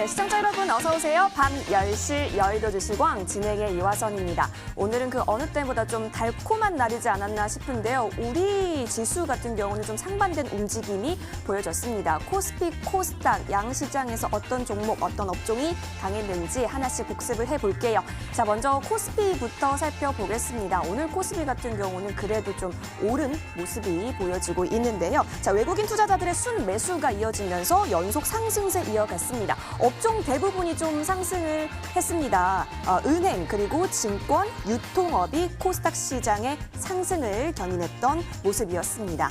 네, 시청자 여러분 어서 오세요. 밤 10시 여의도 주시광 진행의 이화선입니다. 오늘은 그 어느 때보다 좀 달콤한 날이지 않았나 싶은데요. 우리 지수 같은 경우는 좀 상반된 움직임이 보여졌습니다. 코스피, 코스닥, 양시장에서 어떤 종목, 어떤 업종이 강했는지 하나씩 복습을 해볼게요. 자, 먼저 코스피부터 살펴보겠습니다. 오늘 코스피 같은 경우는 그래도 좀 오른 모습이 보여지고 있는데요. 자, 외국인 투자자들의 순매수가 이어지면서 연속 상승세 이어갔습니다. 업종 대부분이 좀 상승을 했습니다. 은행 그리고 증권, 유통업이 코스닥 시장의 상승을 견인했던 모습이었습니다.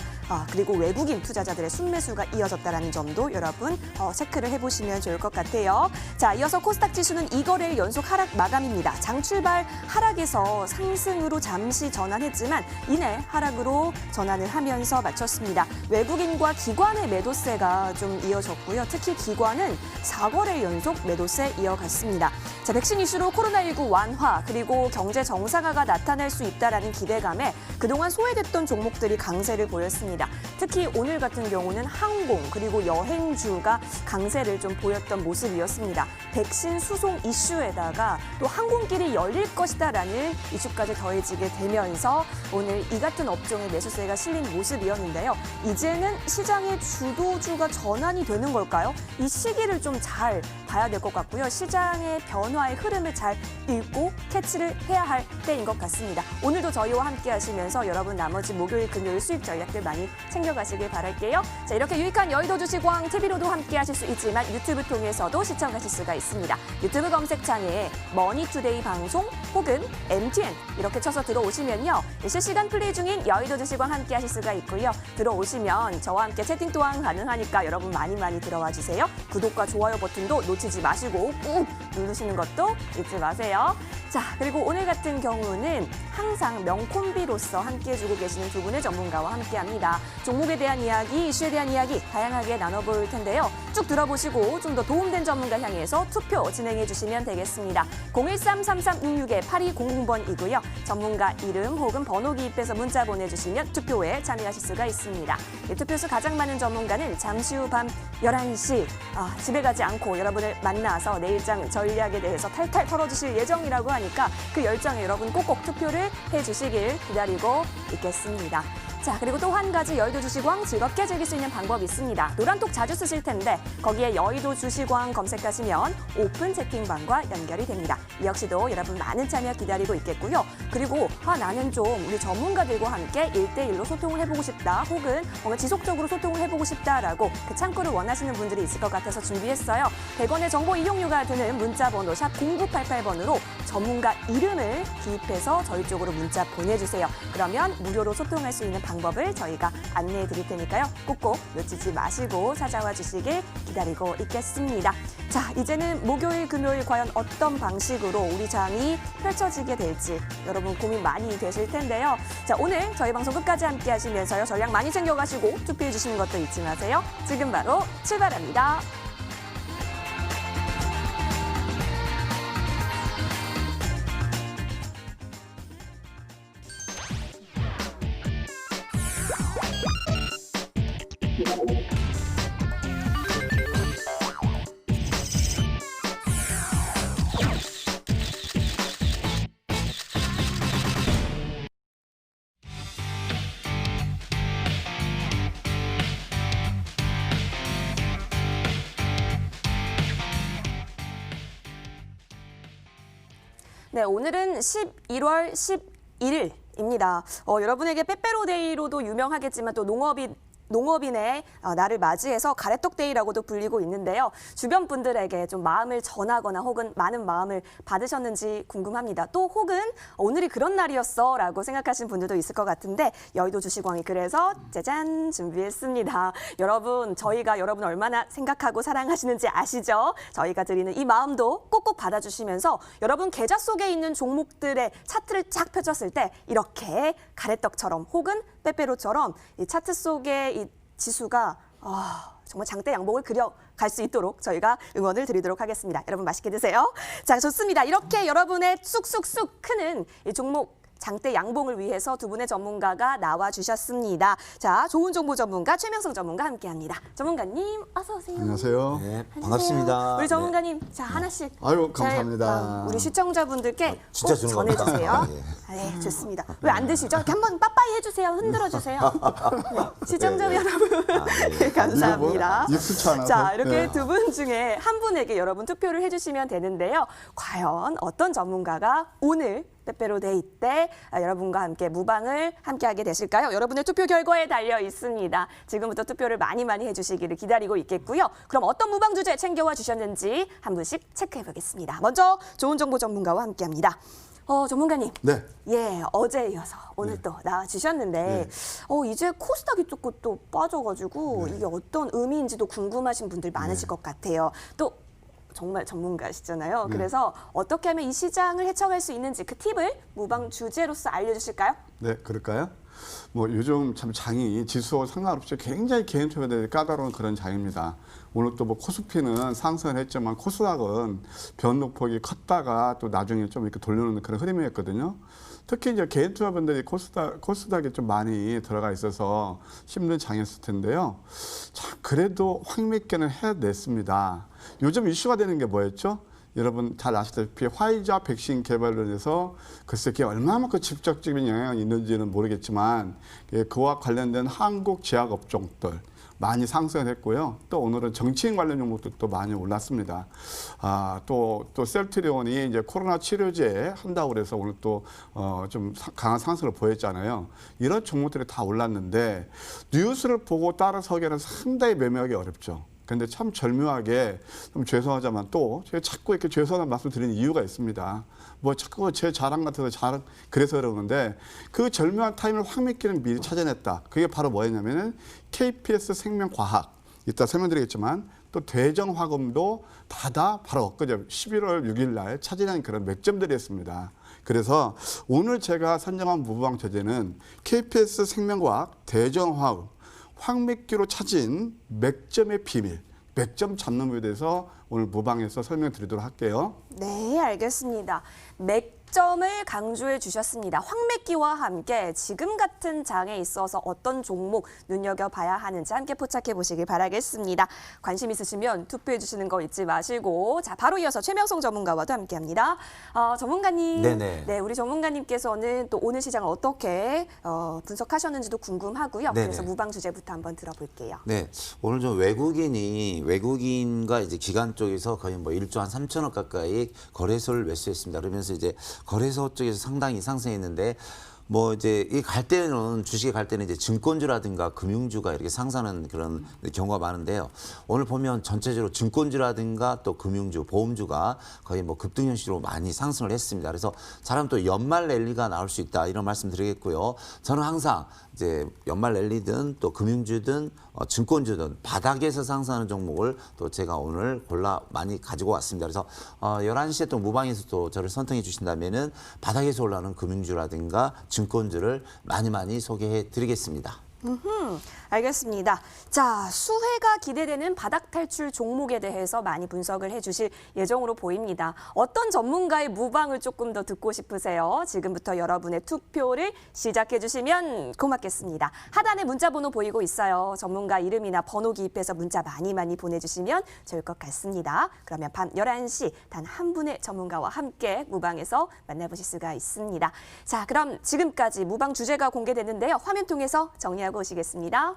그리고 외국인 투자자들의 순매수가 이어졌다는 점도 여러분 체크를 해보시면 좋을 것 같아요. 자, 이어서 코스닥 지수는 2거래일 연속 하락 마감입니다. 장 출발 하락에서 상승으로 잠시 전환했지만 이내 하락으로 전환을 하면서 마쳤습니다. 외국인과 기관의 매도세가 좀 이어졌고요. 특히 기관은 4거래일 연속 매도세 이어갔습니다. 자, 백신 이슈로 코로나19 완화 그리고 경제 정상화가 나타날 수 있다라는 기대감에 그동안 소외됐던 종목들이 강세를 보였습니다. 특히 오늘 같은 경우는 항공 그리고 여행주가 강세를 좀 보였던 모습이었습니다. 백신 수송 이슈에다가 또 항공길이 열릴 것이다라는 이슈까지 더해지게 되면서 오늘 이 같은 업종의 매수세가 실린 모습이었는데요. 이제는 시장의 주도주가 전환이 되는 걸까요? 이 시기를 좀 잘 봐야 될 것 같고요. 시장의 변화의 흐름을 잘 읽고 캐치를 해야 할 때인 것 같습니다. 오늘도 저희와 함께 하시면서 여러분 나머지 목요일, 금요일 수익 전략들 많이 챙겨가시길 바랄게요. 자, 이렇게 유익한 여의도 주식광 TV로도 함께 하실 수 있지만 유튜브 통해서도 시청하실 수가 있습니다. 유튜브 검색창에 머니투데이 방송 혹은 MTN 이렇게 쳐서 들어오시면요. 실시간 플레이 중인 여의도 주식광 함께 하실 수가 있고요. 들어오시면 저와 함께 채팅 또한 가능하니까 여러분 많이 들어와 주세요. 구독과 좋아요 버튼도 놓치지 마시고 꾹 누르시는 것도 잊지 마세요. 자, 그리고 오늘 같은 경우는 항상 명콤비로서 함께 해주고 계시는 두 분의 전문가와 함께합니다. 종목에 대한 이야기, 이슈에 대한 이야기 다양하게 나눠볼 텐데요. 쭉 들어보시고 좀 더 도움된 전문가 향해서 투표 진행해 주시면 되겠습니다. 013-3366-8200번이고요. 전문가 이름 혹은 번호 기입해서 문자 보내주시면 투표에 참여하실 수가 있습니다. 투표수 가장 많은 전문가는 잠시 후 밤 11시 집에 가지 않고 여러분을 만나서 내일장 전략에 대해서 탈탈 털어주실 예정이라고 하니까 그 열정에 여러분 꼭꼭 투표를 해주시길 기다리고 있겠습니다. 자, 그리고 또 한 가지 여의도 주식광 즐겁게 즐길 수 있는 방법이 있습니다. 노란톡 자주 쓰실 텐데 거기에 여의도 주식광 검색하시면 오픈 채팅방과 연결이 됩니다. 이 역시도 여러분 많은 참여 기다리고 있겠고요. 그리고 나는 좀 우리 전문가들과 함께 1대1로 소통을 해보고 싶다 혹은 뭔가 지속적으로 소통을 해보고 싶다라고 그 창구를 원하시는 분들이 있을 것 같아서 준비했어요. 100원의 정보 이용료가 드는 문자번호 샵 0988번으로 전문가 이름을 기입해서 저희 쪽으로 문자 보내주세요. 그러면 무료로 소통할 수 있는 방법을 저희가 안내해 드릴 테니까요. 꼭꼭 놓치지 마시고 찾아와 주시길 기다리고 있겠습니다. 자, 이제는 목요일, 금요일 과연 어떤 방식으로 우리 장이 펼쳐지게 될지 여러분 고민 많이 되실 텐데요. 자, 오늘 저희 방송 끝까지 함께 하시면서요. 전략 많이 챙겨가시고 투표해 주시는 것도 잊지 마세요. 지금 바로 출발합니다. 네, 오늘은 11월 11일입니다. 여러분에게 빼빼로데이로도 유명하겠지만 또 농업인의 날을 맞이해서 가래떡데이라고도 불리고 있는데요. 주변 분들에게 좀 마음을 전하거나 혹은 많은 마음을 받으셨는지 궁금합니다. 또 혹은 오늘이 그런 날이었어 라고 생각하신 분들도 있을 것 같은데 여의도 주식광이 그래서 짜잔 준비했습니다. 여러분, 저희가 여러분 얼마나 생각하고 사랑하시는지 아시죠? 저희가 드리는 이 마음도 꼭꼭 받아주시면서 여러분 계좌 속에 있는 종목들의 차트를 쫙 펼쳤을 때 이렇게 가래떡처럼 혹은 빼빼로처럼 이 차트 속에 이 지수가 정말 장대 양봉을 그려갈 수 있도록 저희가 응원을 드리도록 하겠습니다. 여러분 맛있게 드세요. 자, 좋습니다. 이렇게 여러분의 쑥쑥쑥 크는 이 종목 장대 양봉을 위해서 두 분의 전문가가 나와주셨습니다. 자, 좋은 정보 전문가 최명성 전문가 함께합니다. 전문가님 어서 오세요. 안녕하세요. 네, 반갑습니다. 우리 전문가님, 자 하나씩. 아유, 감사합니다. 우리 시청자분들께 진짜 꼭 주는 전해주세요. 겁니다. 네, 좋습니다. 왜 안 드시죠? 이렇게 한번 빠빠이 해주세요. 흔들어주세요. 네, 시청자 여러분, 네, 감사합니다. 뭐 익숙치 않아서. 자, 이렇게 네. 두 분 중에 한 분에게 여러분 투표를 해주시면 되는데요. 과연 어떤 전문가가 오늘 빼빼로 데이 때 여러분과 함께 무방을 함께하게 되실까요? 여러분의 투표 결과에 달려 있습니다. 지금부터 투표를 많이 해주시기를 기다리고 있겠고요. 그럼 어떤 무방 주제 챙겨와 주셨는지 한 분씩 체크해 보겠습니다. 먼저 좋은 정보 전문가와 함께합니다. 전문가님. 네. 예, 어제 이어서 오늘 또 나와주셨는데, 이제 코스닥이 조금 또 빠져가지고 이게 어떤 의미인지도 궁금하신 분들 많으실 것 같아요. 또 정말 전문가시잖아요. 그래서 어떻게 하면 이 시장을 헤쳐갈 수 있는지 그 팁을 무방 주제로서 알려주실까요? 네, 그럴까요? 뭐 요즘 참 장이 지수와 상관없이 굉장히 개인 투자들이 까다로운 그런 장입니다. 오늘 또 뭐 코스피는 상승을 했지만 코스닥은 변동폭이 컸다가 또 나중에 좀 이렇게 돌려놓는 그런 흐름이었거든요. 특히 이제 개인 투자분들이 코스닥에 좀 많이 들어가 있어서 힘든 장이었을 텐데요. 자, 그래도 황미끼는 해냈습니다. 요즘 이슈가 되는 게 뭐였죠? 여러분 잘 아시다시피 화이자 백신 개발로 인해서 글쎄 그게 얼마만큼 직접적인 영향이 있는지는 모르겠지만 그와 관련된 한국 제약업종들 많이 상승을 했고요. 또 오늘은 정치인 관련 종목도 많이 올랐습니다. 또 셀트리온이 이제 코로나 치료제 한다고 그래서 오늘 또 좀 강한 상승을 보였잖아요. 이런 종목들이 다 올랐는데 뉴스를 보고 따라서기에는 상당히 매매하기 어렵죠. 근데 참 절묘하게 좀 죄송하지만 또 제가 자꾸 이렇게 죄송한 말씀 드리는 이유가 있습니다. 뭐 자꾸 제 자랑 같아서 그래서 그러는데 그 절묘한 타임을 황미끼는 미리 찾아냈다. 그게 바로 뭐였냐면은 KPS 생명과학. 이따 설명드리겠지만 또 대정화금도 다다 바로 엊그제 11월 6일 날 차지한 그런 맥점들이었습니다. 그래서 오늘 제가 선정한 무방 주제는 KPS 생명과학, 대정화금, 황미끼로 찾은 맥점의 비밀, 맥점 잡는 부분에 대해서 오늘 무방에서 설명드리도록 할게요. 네, 알겠습니다. 맥점을 강조해 주셨습니다. 황미끼와 함께 지금 같은 장에 있어서 어떤 종목 눈여겨봐야 하는지 함께 포착해 보시길 바라겠습니다. 관심 있으시면 투표해 주시는 거 잊지 마시고 자 바로 이어서 최명성 전문가와도 함께합니다. 전문가님, 네네. 네, 우리 전문가님께서는 또 오늘 시장을 어떻게 분석하셨는지도 궁금하고요. 네네. 그래서 무방 주제부터 한번 들어볼게요. 네, 오늘 좀 외국인과 이제 기관 쪽에서 거의 뭐 1조 한 3천억 가까이 거래소를 매수했습니다. 그러면서 이제 거래소 쪽에서 상당히 상승했는데 뭐 이제 이 갈 때는 주식에 갈 때는 이제 증권주라든가 금융주가 이렇게 상승하는 그런 경우가 많은데요. 오늘 보면 전체적으로 증권주라든가 또 금융주, 보험주가 거의 뭐 급등 형식으로 많이 상승을 했습니다. 그래서 사람 또 연말 랠리가 나올 수 있다 이런 말씀 드리겠고요. 저는 항상 이제 연말 랠리든 또 금융주든 증권주든 바닥에서 상승하는 종목을 또 제가 오늘 골라 많이 가지고 왔습니다. 그래서 11시에 또 무방에서 또 저를 선택해 주신다면은 바닥에서 올라오는 금융주라든가 증권주를 많이 소개해 드리겠습니다. 알겠습니다. 자, 수혜가 기대되는 바닥 탈출 종목에 대해서 많이 분석을 해주실 예정으로 보입니다. 어떤 전문가의 무방을 조금 더 듣고 싶으세요? 지금부터 여러분의 투표를 시작해 주시면 고맙겠습니다. 하단에 문자 번호 보이고 있어요. 전문가 이름이나 번호 기입해서 문자 많이 보내주시면 좋을 것 같습니다. 그러면 밤 11시 단 한 분의 전문가와 함께 무방에서 만나보실 수가 있습니다. 자, 그럼 지금까지 무방 주제가 공개됐는데요. 화면 통해서 정리하고 오시겠습니다.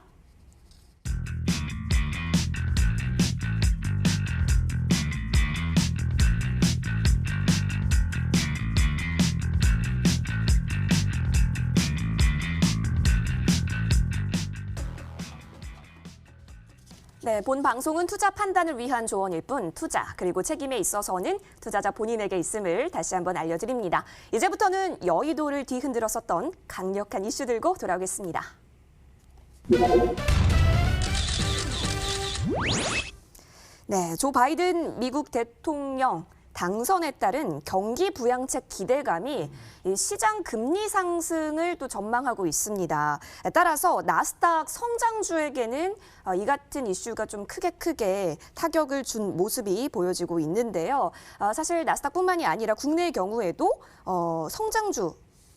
네, 본 방송은 투자 판단을 위한 조언일 뿐 투자 그리고 책임에 있어서는 투자자 본인에게 있음을 다시 한번 알려드립니다. 이제부터는 여의도를 뒤흔들었었던 강력한 이슈 들고 돌아오겠습니다. 네, 조 바이든 미국 대통령 당선에 따른 경기 부양책 기대감이 시장 금리 상승을 또 전망하고 있습니다. 따라서 나스닥 성장주에게는 이 같은 이슈가 좀 크게 타격을 준 모습이 보여지고 있는데요. 사실 나스닥뿐만이 아니라 국내의 경우에도 성장주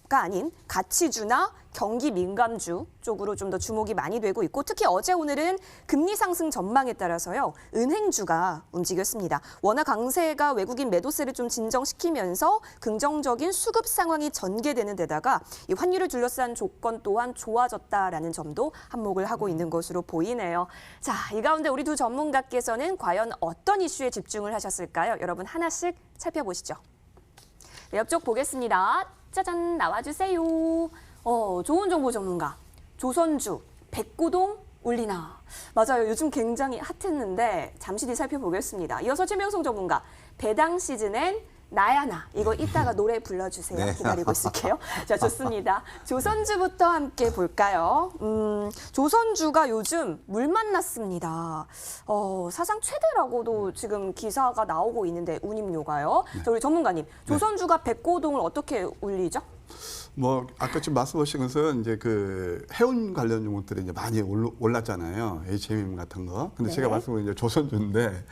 가 아닌 가치주나 경기 민감주 쪽으로 좀 더 주목이 많이 되고 있고 특히 어제 오늘은 금리 상승 전망에 따라서요. 은행주가 움직였습니다. 워낙 강세가 외국인 매도세를 좀 진정시키면서 긍정적인 수급 상황이 전개되는 데다가 이 환율을 둘러싼 조건 또한 좋아졌다라는 점도 한몫을 하고 있는 것으로 보이네요. 자, 이 가운데 우리 두 전문가께서는 과연 어떤 이슈에 집중을 하셨을까요? 여러분 하나씩 살펴보시죠. 네, 옆쪽 보겠습니다. 짜잔, 나와주세요. 좋은 정보 전문가. 조선주, 백고동 올리나. 맞아요. 요즘 굉장히 핫했는데 잠시 뒤 살펴보겠습니다. 이어서 최명성 전문가. 배당 시즌엔 나야나. 이거 이따가 노래 불러주세요. 네. 기다리고 있을게요. 자, 좋습니다. 조선주부터 함께 볼까요? 조선주가 요즘 물 만났습니다. 사상 최대라고도 지금 기사가 나오고 있는데 운임료가요. 자, 우리 전문가님, 조선주가 백고동을 어떻게 올리죠? 뭐 아까 지금 말씀하신 것은 이제 그 해운 관련 종목들이 이제 많이 올랐잖아요. HMM 같은 거. 근데 네. 제가 말씀드린 이제 조선주인데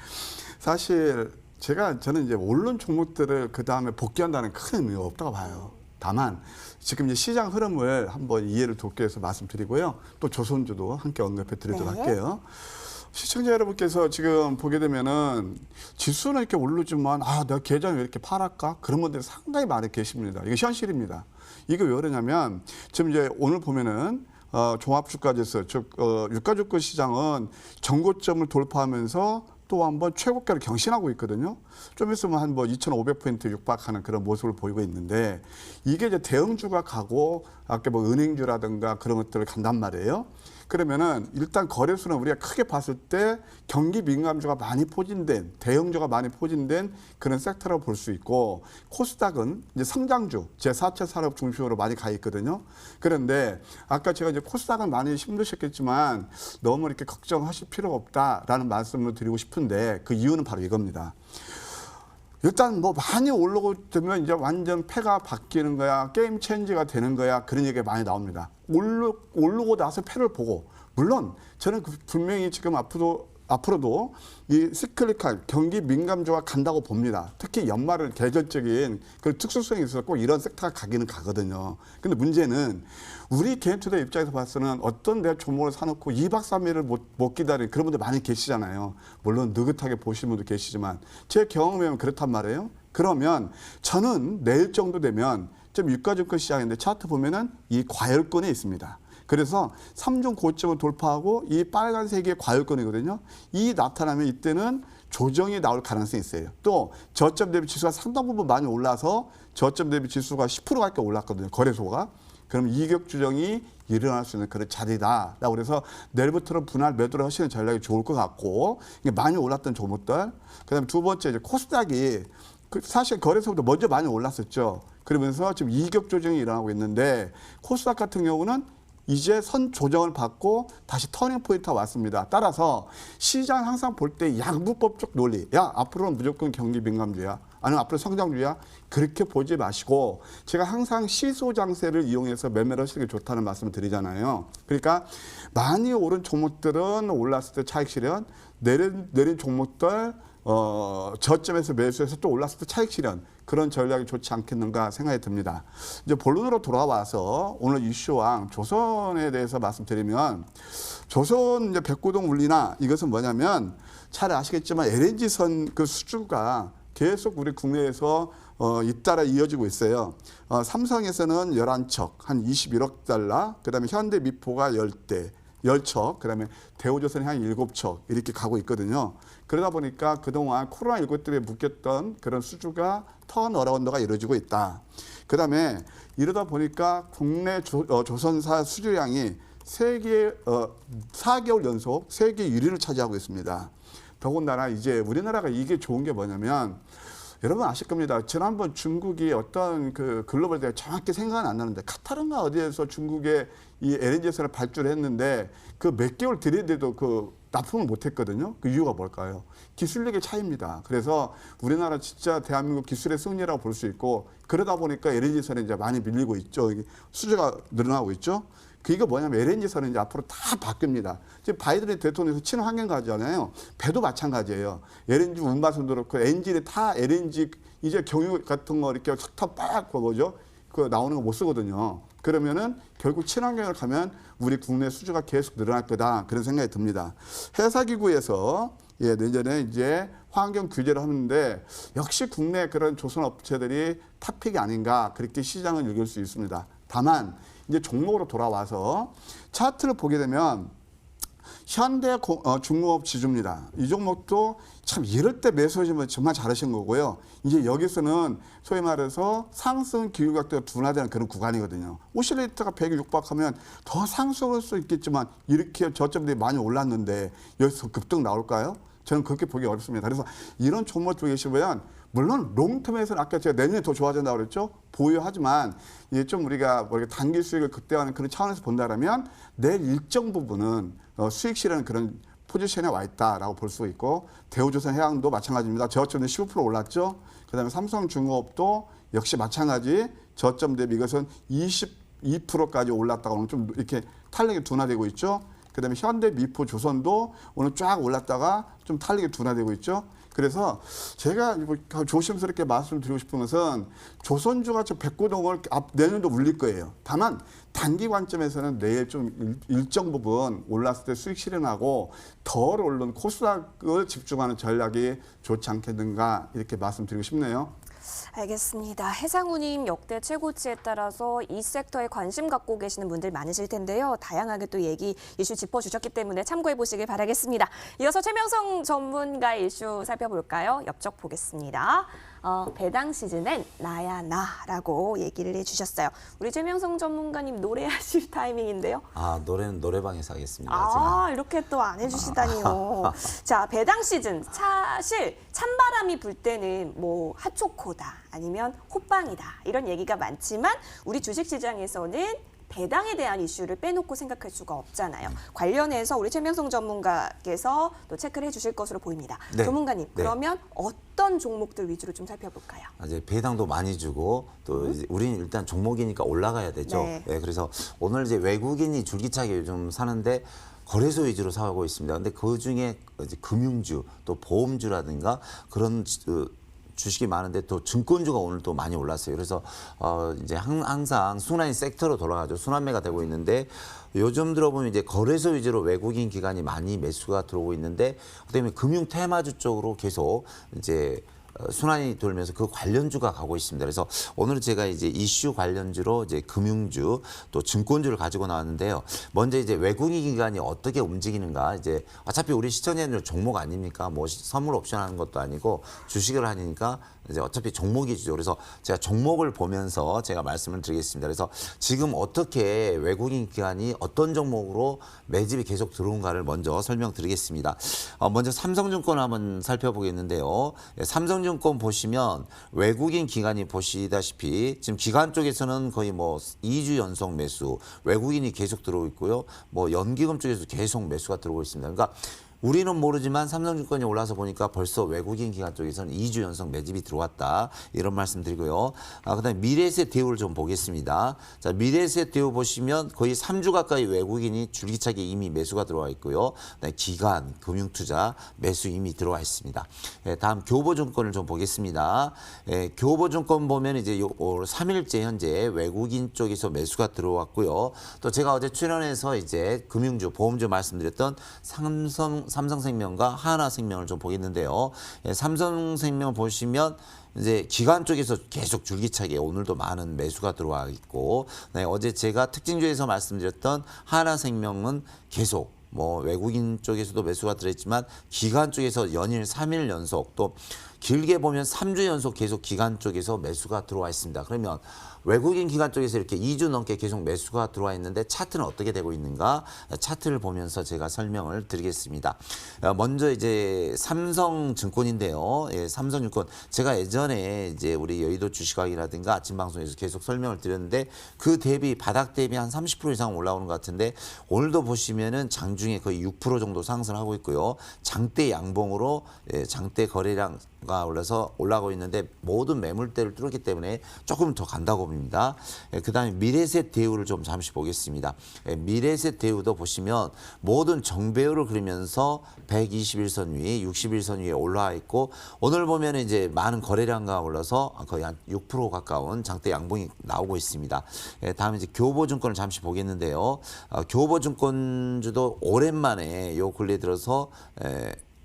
사실 저는 이제 오른 종목들을 그 다음에 복귀한다는 큰 의미가 없다고 봐요. 다만 지금 이제 시장 흐름을 한번 이해를 돕기 위해서 말씀드리고요. 또 조선주도 함께 언급해 드리도록 네. 할게요. 시청자 여러분께서 지금 보게 되면은 지수는 이렇게 오르지만 내가 계좌를 왜 이렇게 팔았까? 그런 분들이 상당히 많이 계십니다. 이게 현실입니다. 이게 왜 그러냐면 지금 이제 오늘 보면은 종합주가지수 즉 유가주가 시장은 정고점을 돌파하면서 또 한번 최고가를 경신하고 있거든요. 좀 있으면 한 2,500포인트 육박하는 그런 모습을 보이고 있는데 이게 이제 대형주가 가고 아까 은행주라든가 그런 것들을 간단 말이에요. 그러면은 일단 거래수는 우리가 크게 봤을 때 경기 민감주가 많이 포진된 대형주가 많이 포진된 그런 섹터라고 볼 수 있고 코스닥은 이제 성장주 제4차 산업 중심으로 많이 가 있거든요. 그런데 아까 제가 이제 코스닥은 많이 힘드셨겠지만 너무 이렇게 걱정하실 필요가 없다라는 말씀을 드리고 싶은데 그 이유는 바로 이겁니다. 일단 많이 오르고 되면 이제 완전 패가 바뀌는 거야, 게임 체인지가 되는 거야, 그런 얘기가 많이 나옵니다. 오르고 나서 패를 보고, 물론 저는 분명히 지금 앞으로도 이 시클리칼 경기 민감주가 간다고 봅니다. 특히 연말을 계절적인 그 특수성이 있어서 꼭 이런 섹터가 가기는 가거든요. 근데 문제는 우리 개인 투자 입장에서 봤을 때는 어떤 내가 종목을 사놓고 2박 3일을 못 기다리는 그런 분들 많이 계시잖아요. 물론 느긋하게 보시는 분도 계시지만 제 경험에는 그렇단 말이에요. 그러면 저는 내일 정도 되면 좀 유가증권 시장인데 차트 보면은 이 과열권에 있습니다. 그래서 3종 고점을 돌파하고 이 빨간색이 과열권이거든요. 이 나타나면 이때는 조정이 나올 가능성이 있어요. 또 저점 대비 지수가 상당 부분 많이 올라서 저점 대비 지수가 10% 가까이 올랐거든요. 거래소가. 그럼 이격 조정이 일어날 수 있는 그런 자리다라고 그래서 내일부터는 분할 매도를 하시는 전략이 좋을 것 같고 많이 올랐던 종목들. 그다음에 두 번째 이제 코스닥이 사실 거래소보다 먼저 많이 올랐었죠. 그러면서 지금 이격 조정이 일어나고 있는데 코스닥 같은 경우는 이제 선 조정을 받고 다시 터닝 포인트가 왔습니다. 따라서 시장 항상 볼 때 양분법적 논리, 앞으로는 무조건 경기 민감주야, 아니면 앞으로 성장주야, 그렇게 보지 마시고 제가 항상 시소 장세를 이용해서 매매를 하시는 게 좋다는 말씀을 드리잖아요. 그러니까 많이 오른 종목들은 올랐을 때 차익 실현, 내린 종목들 저점에서 매수해서 또 올랐을 때 차익 실현, 그런 전략이 좋지 않겠는가 생각이 듭니다. 이제 본론으로 돌아와서 오늘 이슈왕 조선에 대해서 말씀드리면 조선 이제 백고동 울리나 이것은 뭐냐면 잘 아시겠지만 LNG선 그 수주가 계속 우리 국내에서 잇따라 이어지고 있어요. 삼성에서는 11척, 한 21억 달러, 그다음에 현대미포가 10척, 그다음에 대우조선이 한 7척 이렇게 가고 있거든요. 그러다 보니까 그동안 코로나19 때문에 묶였던 그런 수주가 턴어라운드가 이루어지고 있다. 그다음에 이러다 보니까 국내 조선사 수주량이 4개월 연속 세계 1위를 차지하고 있습니다. 더군다나 이제 우리나라가 이게 좋은 게 뭐냐면 여러분 아실 겁니다. 지난번 중국이 어떤 그 글로벌 대회 정확히 생각은 안 나는데 카타르나 어디에서 중국의 이 LNG선을 발주를 했는데 그 몇 개월 들이대도 그 납품을 못했거든요. 그 이유가 뭘까요? 기술력의 차이입니다. 그래서 우리나라 진짜 대한민국 기술의 승리라고 볼 수 있고 그러다 보니까 LNG선이 이제 많이 밀리고 있죠. 수주가 늘어나고 있죠. 그게 뭐냐면 LNG선은 이제 앞으로 다 바뀝니다. 지금 바이든 대통령에서 친환경 가잖아요. 배도 마찬가지예요. LNG 운반선도 그렇고 엔진이 다 LNG 이제 경유 같은 거 이렇게 석탄 빡 뭐죠? 그 나오는 거 못 쓰거든요. 그러면은 결국 친환경을 가면 우리 국내 수주가 계속 늘어날 거다 그런 생각이 듭니다. 회사기구에서 내년에 이제 환경 규제를 하는데 역시 국내 그런 조선 업체들이 탑픽이 아닌가 그렇게 시장을 읽을 수 있습니다. 다만 이제 종목으로 돌아와서 차트를 보게 되면 현대 중공업 지주입니다. 이 종목도 참 이럴 때 매수하시면 정말 잘하신 거고요. 이제 여기서는 소위 말해서 상승 기울각도가 둔화되는 그런 구간이거든요. 오실레이터가 100일 육박하면 더 상승할 수 있겠지만 이렇게 저점들이 많이 올랐는데 여기서 급등 나올까요? 저는 그렇게 보기 어렵습니다. 그래서 이런 종목 두 계시면 물론 롱텀에서는 아까 제가 내년에 더 좋아진다고 그랬죠. 보유하지만 이게 좀 우리가 단기 수익을 극대화하는 그런 차원에서 본다라면 내일 일정 부분은 수익 실현은 그런 포지션에 와 있다라고 볼 수 있고 대우조선 해양도 마찬가지입니다. 저점이 15% 올랐죠. 그다음에 삼성중공업도 역시 마찬가지 저점 대비 이것은 22%까지 올랐다가 오늘 좀 이렇게 탄력이 둔화되고 있죠. 그다음에 현대미포조선도 오늘 쫙 올랐다가 좀 탄력이 둔화되고 있죠. 그래서 제가 조심스럽게 말씀드리고 싶은 것은 조선주가 저 백고동을 내년도 울릴 거예요. 다만 단기 관점에서는 내일 좀 일정 부분 올랐을 때 수익 실현하고 덜 오른 코스닥을 집중하는 전략이 좋지 않겠는가 이렇게 말씀드리고 싶네요. 알겠습니다. 해상우님 역대 최고치에 따라서 이 섹터에 관심 갖고 계시는 분들 많으실 텐데요. 다양하게 또 얘기 이슈 짚어주셨기 때문에 참고해 보시길 바라겠습니다. 이어서 최명성 전문가의 이슈 살펴볼까요? 엽적 보겠습니다. 배당 시즌엔 나야 나라고 얘기를 해주셨어요. 우리 최명성 전문가님 노래하실 타이밍인데요. 노래는 노래방에서 하겠습니다. 이렇게 또 안 해주시다니요. 자, 배당 시즌. 사실 찬바람이 불 때는 뭐 핫초코다 아니면 호빵이다 이런 얘기가 많지만 우리 주식시장에서는 배당에 대한 이슈를 빼놓고 생각할 수가 없잖아요. 관련해서 우리 최명성 전문가께서 또 체크를 해주실 것으로 보입니다. 네. 전문가님, 네. 그러면 어떤 종목들 위주로 좀 살펴볼까요? 이제 배당도 많이 주고 또 이제 우리는 일단 종목이니까 올라가야 되죠. 네. 그래서 오늘 이제 외국인이 줄기차게 요즘 사는데 거래소 위주로 사고 있습니다. 근데 그 중에 이제 금융주 또 보험주라든가 그런 주식이 많은데 또 증권주가 오늘 또 많이 올랐어요. 그래서 이제 항상 순환이 섹터로 돌아가죠. 순환매가 되고 있는데 요즘 들어보면 이제 거래소 위주로 외국인 기관이 많이 매수가 들어오고 있는데 그다음에 금융 테마주 쪽으로 계속 이제 순환이 돌면서 그 관련주가 가고 있습니다. 그래서 오늘 제가 이제 이슈 관련주로 이제 금융주 또 증권주를 가지고 나왔는데요. 먼저 이제 외국인 기관이 어떻게 움직이는가 이제 어차피 우리 시청자들 종목 아닙니까? 뭐 선물 옵션 하는 것도 아니고 주식을 하니까 이제 어차피 종목이죠. 그래서 제가 종목을 보면서 제가 말씀을 드리겠습니다. 그래서 지금 어떻게 외국인 기관이 어떤 종목으로 매집이 계속 들어온가를 먼저 설명드리겠습니다. 먼저 삼성증권 한번 살펴보겠는데요. 삼성증권 보시면 외국인 기관이 보시다시피 지금 기관 쪽에서는 거의 뭐 2주 연속 매수, 외국인이 계속 들어오고 있고요. 뭐 연기금 쪽에서 계속 매수가 들어오고 있습니다. 그러니까 우리는 모르지만 삼성증권이 올라서 보니까 벌써 외국인 기관 쪽에서는 2주 연속 매집이 들어왔다. 이런 말씀 드리고요. 그다음에 미래에셋 대우를 좀 보겠습니다. 자, 미래에셋 대우 보시면 거의 3주 가까이 외국인이 줄기차게 이미 매수가 들어와 있고요. 그다음에 기관, 금융투자 매수 이미 들어와 있습니다. 다음 교보증권을 좀 보겠습니다. 교보증권 보면 이제 3일째 현재 외국인 쪽에서 매수가 들어왔고요. 또 제가 어제 출연해서 이제 금융주, 보험주 말씀드렸던 삼성생명과 하나생명을 좀 보겠는데요. 삼성생명 보시면 이제 기관 쪽에서 계속 줄기차게 오늘도 많은 매수가 들어와 있고, 어제 제가 특징주에서 말씀드렸던 하나생명은 계속 뭐 외국인 쪽에서도 매수가 들어있지만 기관 쪽에서 연일 3일 연속 또 길게 보면 3주 연속 계속 기관 쪽에서 매수가 들어와 있습니다. 그러면 외국인 기관 쪽에서 이렇게 2주 넘게 계속 매수가 들어와 있는데 차트는 어떻게 되고 있는가? 차트를 보면서 제가 설명을 드리겠습니다. 먼저 이제 삼성증권인데요. 삼성증권 제가 예전에 이제 우리 여의도 주식왕이라든가 아침 방송에서 계속 설명을 드렸는데 그 대비 바닥 대비 한 30% 이상 올라오는 것 같은데 오늘도 보시면은 장중에 거의 6% 정도 상승하고 있고요. 장대 양봉으로 장대 거래량 가 올라가고 있는데 모든 매물대를 뚫었기 때문에 조금 더 간다고 봅니다. 그다음에 미래셋 대우를 좀 잠시 보겠습니다. 미래셋 대우도 보시면 모든 정배우를 그리면서 121선 위, 61선 위에 올라와 있고 오늘 보면 이제 많은 거래량가 올라서 거의 한 6% 가까운 장대 양봉이 나오고 있습니다. 다음에 이제 교보증권을 잠시 보겠는데요. 교보증권주도 오랜만에 요 근래 들어서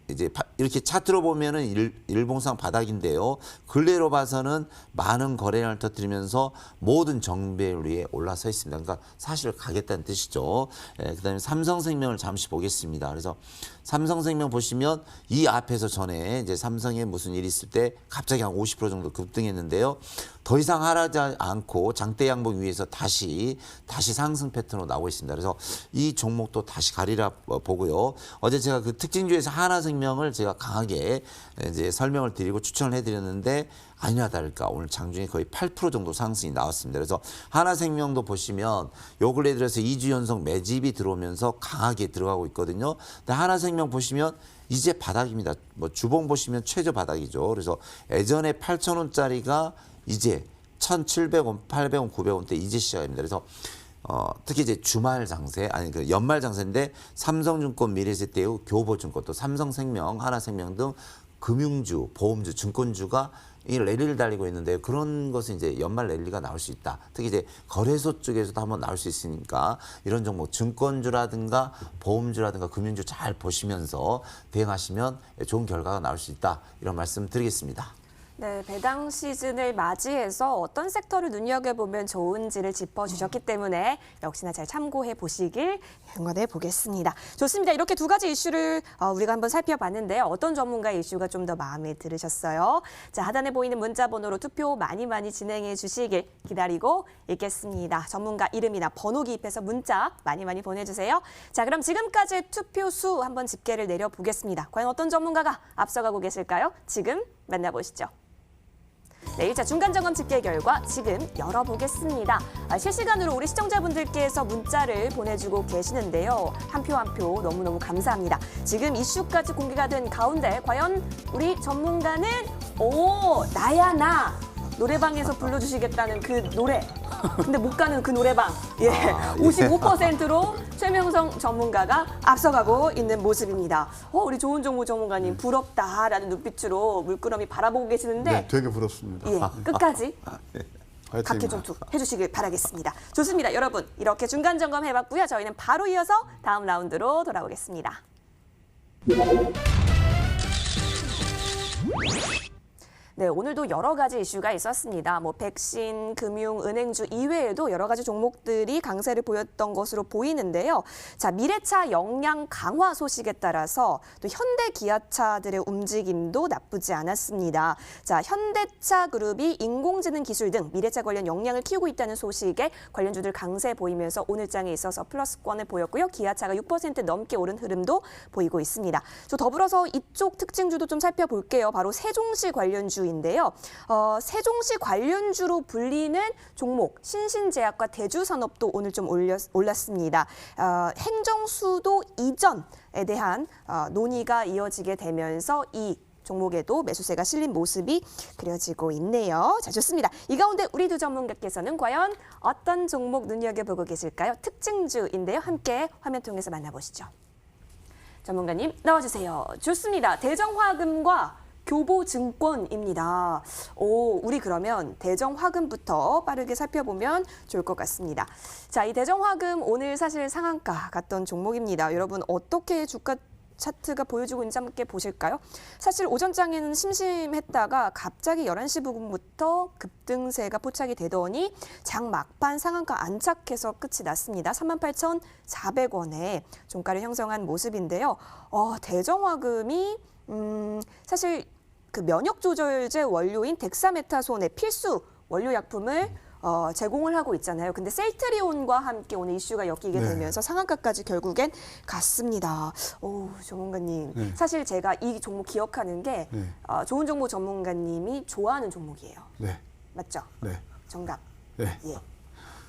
이제 이렇게 차트로 보면은 일봉상 바닥인데요. 근래로 봐서는 많은 거래량을 터뜨리면서 모든 정배율 위에 올라서 있습니다. 그러니까 사실 가겠다는 뜻이죠. 그다음에 삼성생명을 잠시 보겠습니다. 그래서 삼성생명 보시면 이 앞에서 전에 이제 삼성에 무슨 일이 있을 때 갑자기 한 50% 정도 급등했는데요. 더 이상 하락하지 않고 장대 양봉 위에서 다시 상승 패턴으로 나오고 있습니다. 그래서 이 종목도 다시 가리라 보고요. 어제 제가 그 특징주에서 하나생명을 제가 강하게 이제 설명을 드리고 추천을 해드렸는데 아니나 다를까 오늘 장중에 거의 8% 정도 상승이 나왔습니다. 그래서 하나생명도 보시면 요 근래 들어서 2주 연속 매집이 들어오면서 강하게 들어가고 있거든요. 근데 하나생명 보시면 이제 바닥입니다. 뭐 주봉 보시면 최저 바닥이죠. 그래서 예전에 8,000원짜리가 이제 1,700원, 800원, 900원대 이제 시작입니다. 그래서 특히 이제 주말 장세, 아니 그 연말 장세인데 삼성증권, 미래셋 대우, 교보증권, 또 삼성생명, 하나생명 등 금융주, 보험주, 증권주가 이 랠리를 달리고 있는데 그런 것은 이제 연말 랠리가 나올 수 있다. 특히 이제 거래소 쪽에서도 한번 나올 수 있으니까 이런 종목 증권주라든가 보험주라든가 금융주 잘 보시면서 대응하시면 좋은 결과가 나올 수 있다. 이런 말씀 드리겠습니다. 네, 배당 시즌을 맞이해서 어떤 섹터를 눈여겨보면 좋은지를 짚어주셨기 때문에 역시나 잘 참고해 보시길 응원해 보겠습니다. 좋습니다. 이렇게 두 가지 이슈를 우리가 한번 살펴봤는데요. 어떤 전문가의 이슈가 좀 더 마음에 들으셨어요? 자, 하단에 보이는 문자 번호로 투표 많이 진행해 주시길 기다리고 있겠습니다. 전문가 이름이나 번호 기입해서 문자 많이 보내주세요. 자, 그럼 지금까지의 투표 수 한번 집계를 내려보겠습니다. 과연 어떤 전문가가 앞서가고 계실까요? 지금 만나보시죠. 네, 1차 중간점검 집계 결과 지금 열어보겠습니다. 실시간으로 우리 시청자분들께서 문자를 보내주고 계시는데요. 한 표 한 표 너무너무 감사합니다. 지금 이슈까지 공개가 된 가운데 과연 우리 전문가는 나야 나 노래방에서 불러주시겠다는 그 노래. 근데 못 가는 그 노래방. 예, 55%로 최명성 전문가가 앞서가고 있는 모습입니다. 우리 좋은 정보 전문가님 부럽다라는 눈빛으로 물끄러미 바라보고 계시는데 네, 되게 부럽습니다. 예, 끝까지 화이팅. 각계종투 해주시길 바라겠습니다. 좋습니다. 여러분, 이렇게 중간 점검 해봤고요. 저희는 바로 이어서 다음 라운드로 돌아오겠습니다. 네, 오늘도 여러 가지 이슈가 있었습니다. 백신, 금융, 은행주 이외에도 여러 가지 종목들이 강세를 보였던 것으로 보이는데요. 자, 미래차 역량 강화 소식에 따라서 또 현대 기아차들의 움직임도 나쁘지 않았습니다. 자, 현대차 그룹이 인공지능 기술 등 미래차 관련 역량을 키우고 있다는 소식에 관련주들 강세 보이면서 오늘 장에 있어서 플러스권을 보였고요. 기아차가 6% 넘게 오른 흐름도 보이고 있습니다. 저 더불어서 이쪽 특징주도 좀 살펴볼게요. 바로 세종시 관련주 인데요. 세종시 관련주로 불리는 종목 신신제약과 대주산업도 오늘 좀 올랐습니다. 행정수도 이전에 대한 논의가 이어지게 되면서 이 종목에도 매수세가 실린 모습이 그려지고 있네요. 자, 좋습니다. 이 가운데 우리 두 전문가께서는 과연 어떤 종목 눈여겨보고 계실까요? 특징주인데요. 함께 화면 통해서 만나보시죠. 전문가님 나와주세요. 좋습니다. 대정화금과 교보증권입니다. 우리 그러면 대정화금부터 빠르게 살펴보면 좋을 것 같습니다. 자, 이 대정화금 오늘 사실 상한가 갔던 종목입니다. 여러분 어떻게 주가 차트가 보여주고 있는지 함께 보실까요? 사실 오전장에는 심심했다가 갑자기 11시 부근부터 급등세가 포착이 되더니 장 막판 상한가 안착해서 끝이 났습니다. 38,400원에 종가를 형성한 모습인데요. 대정화금이 사실 그 면역 조절제 원료인 덱사메타손의 필수 원료 약품을 제공을 하고 있잖아요. 근데 셀트리온과 함께 오늘 이슈가 엮이게 되면서 상한가까지 결국엔 갔습니다. 전문가님. 네. 사실 제가 이 종목 기억하는 게 좋은 정보 전문가님이 좋아하는 종목이에요. 네. 맞죠? 네. 정답. 네. 예.